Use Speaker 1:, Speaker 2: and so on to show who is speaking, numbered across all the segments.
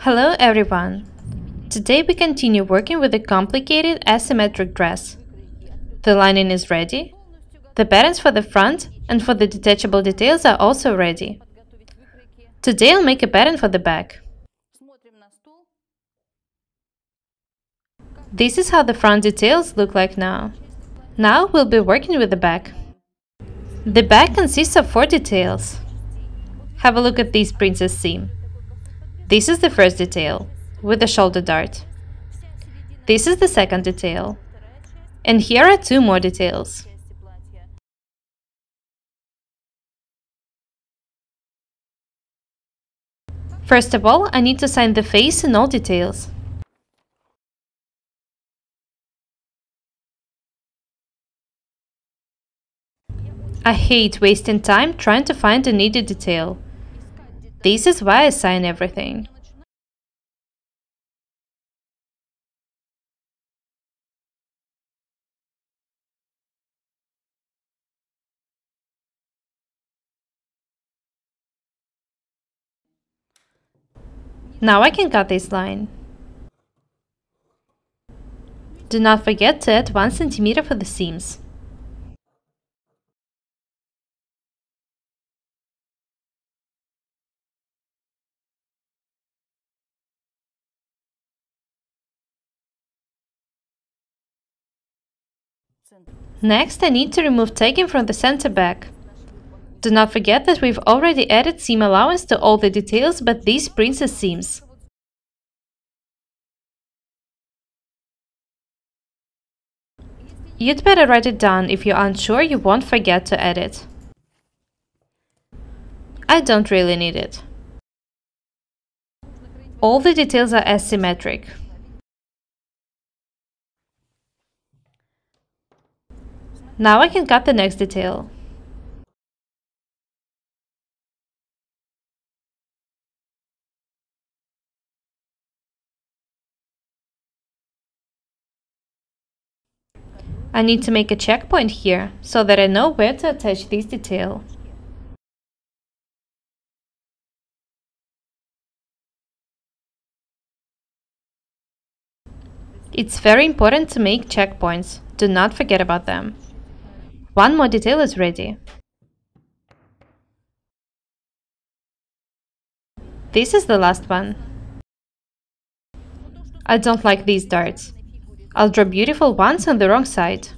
Speaker 1: Hello everyone! Today we continue working with a complicated asymmetric dress. The lining is ready, the patterns for the front and for the detachable details are also ready. Today I'll make a pattern for the back. This is how the front details look like now. Now we'll be working with the back. The back consists of 4 details. Have a look at this princess seam. This is the first detail, with the shoulder dart. This is the second detail. And here are 2 more details. First of all, I need to sign the face and all details. I hate wasting time trying to find the needed detail. This is why I sign everything. Now I can cut this line. Do not forget to add 1 cm for the seams. Next, I need to remove tagging from the center back. Do not forget that we've already added seam allowance to all the details but these princess seams. You'd better write it down if you're unsure, you won't forget to add it. I don't really need it. All the details are asymmetric. Now I can cut the next detail. I need to make a checkpoint here, so that I know where to attach this detail. It's very important to make checkpoints, do not forget about them. 1 more detail is ready. This is the last one. I don't like these darts. I'll draw beautiful ones on the wrong side.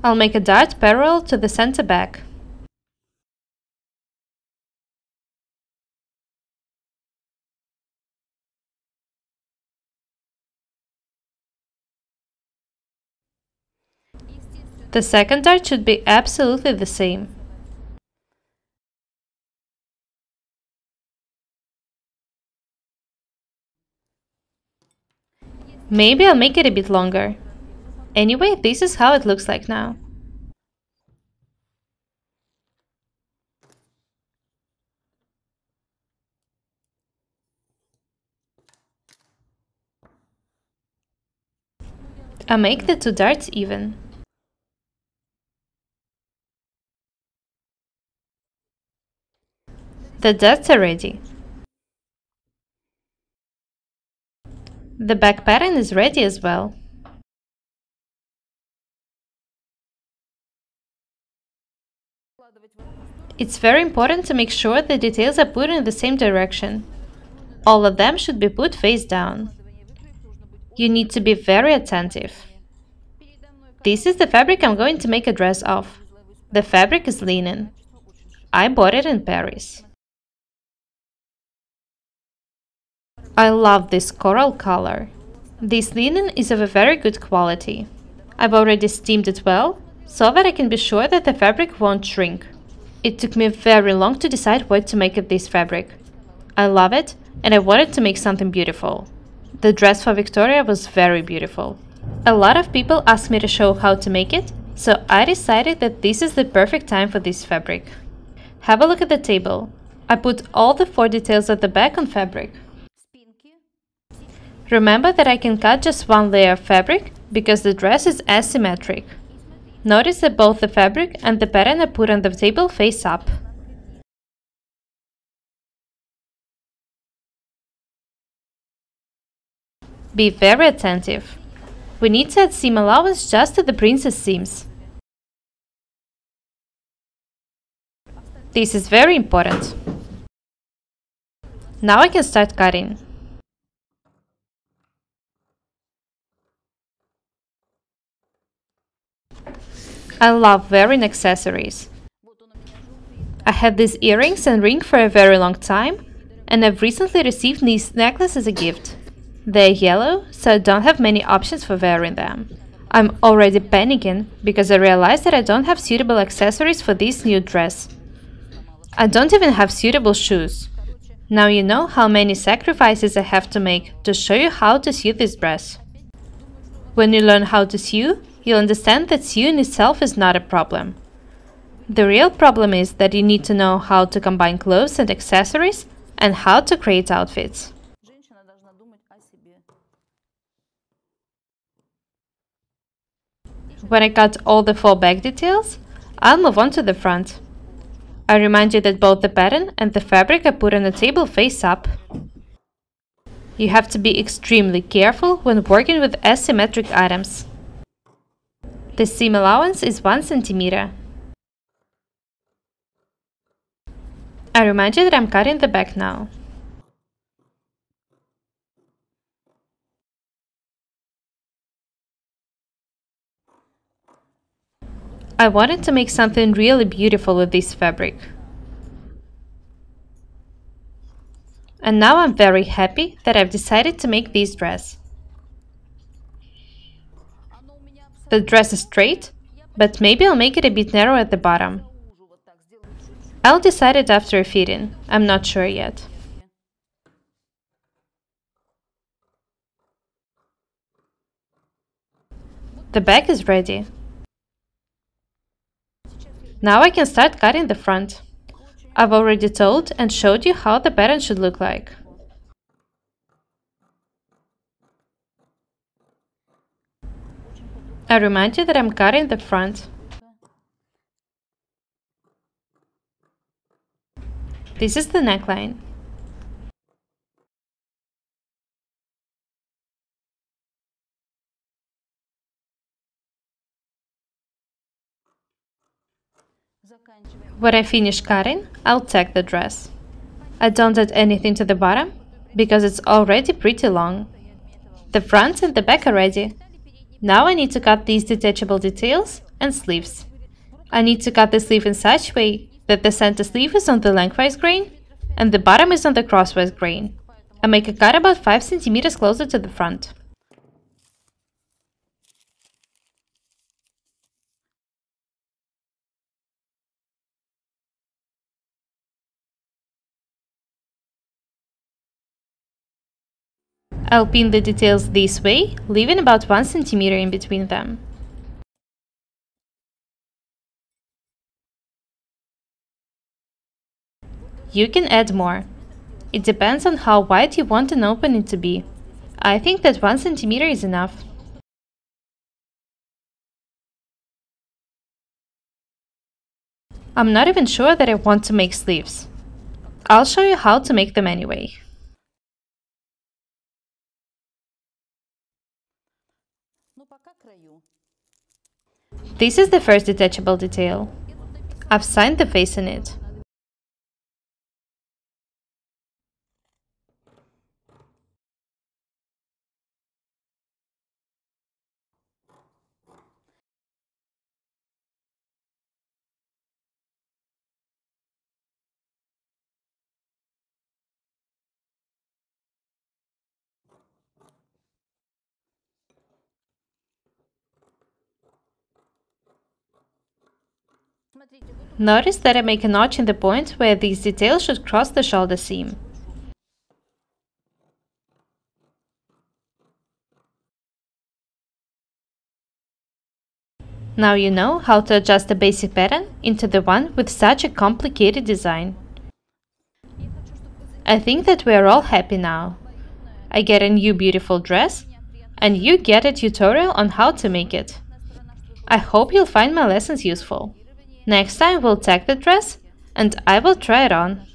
Speaker 1: I'll make a dart parallel to the center back. The second dart should be absolutely the same. Maybe I'll make it a bit longer. Anyway, this is how it looks like now. I make the 2 darts even. The darts are ready. The back pattern is ready as well. It's very important to make sure the details are put in the same direction. All of them should be put face down. You need to be very attentive. This is the fabric I'm going to make a dress of. The fabric is linen. I bought it in Paris. I love this coral color. This linen is of a very good quality. I've already steamed it well, so that I can be sure that the fabric won't shrink. It took me very long to decide what to make of this fabric. I love it, and I wanted to make something beautiful. The dress for Victoria was very beautiful. A lot of people asked me to show how to make it, so I decided that this is the perfect time for this fabric. Have a look at the table. I put all the 4 details at the back on fabric. Remember that I can cut just 1 layer of fabric because the dress is asymmetric. Notice that both the fabric and the pattern are put on the table face up. Be very attentive. We need to add seam allowance just to the princess seams. This is very important. Now I can start cutting. I love wearing accessories. I had these earrings and ring for a very long time, and I've recently received these necklaces as a gift. They're yellow, so I don't have many options for wearing them. I'm already panicking because I realized that I don't have suitable accessories for this new dress. I don't even have suitable shoes. Now you know how many sacrifices I have to make to show you how to sew this dress. When you learn how to sew, you'll understand that sewing itself is not a problem. The real problem is that you need to know how to combine clothes and accessories and how to create outfits. When I cut all the 4 back details, I'll move on to the front. I remind you that both the pattern and the fabric are put on the table face up. You have to be extremely careful when working with asymmetric items. The seam allowance is 1 cm. I remind you that I'm cutting the back now. I wanted to make something really beautiful with this fabric. And now I'm very happy that I've decided to make this dress. The dress is straight, but maybe I'll make it a bit narrow at the bottom. I'll decide it after fitting. I'm not sure yet. The back is ready. Now I can start cutting the front. I've already told and showed you how the pattern should look like. I remind you that I'm cutting the front. This is the neckline. When I finish cutting, I'll tag the dress. I don't add anything to the bottom because it's already pretty long. The front and the back are ready. Now I need to cut these detachable details and sleeves. I need to cut the sleeve in such way that the center sleeve is on the lengthwise grain and the bottom is on the crosswise grain. I make a cut about 5 cm closer to the front. I'll pin the details this way, leaving about 1 cm in between them. You can add more. It depends on how wide you want an opening to be. I think that 1 cm is enough. I'm not even sure that I want to make sleeves. I'll show you how to make them anyway. This is the first detachable detail. I've signed the face in it. Notice that I make a notch in the point where these details should cross the shoulder seam. Now you know how to adjust the basic pattern into the one with such a complicated design. I think that we are all happy now. I get a new beautiful dress, and you get a tutorial on how to make it. I hope you'll find my lessons useful. Next time we'll take the dress and I will try it on.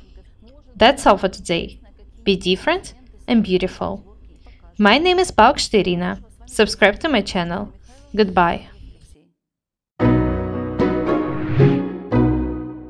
Speaker 1: That's all for today. Be different and beautiful. My name is Paukšt Irina. Subscribe to my channel. Goodbye.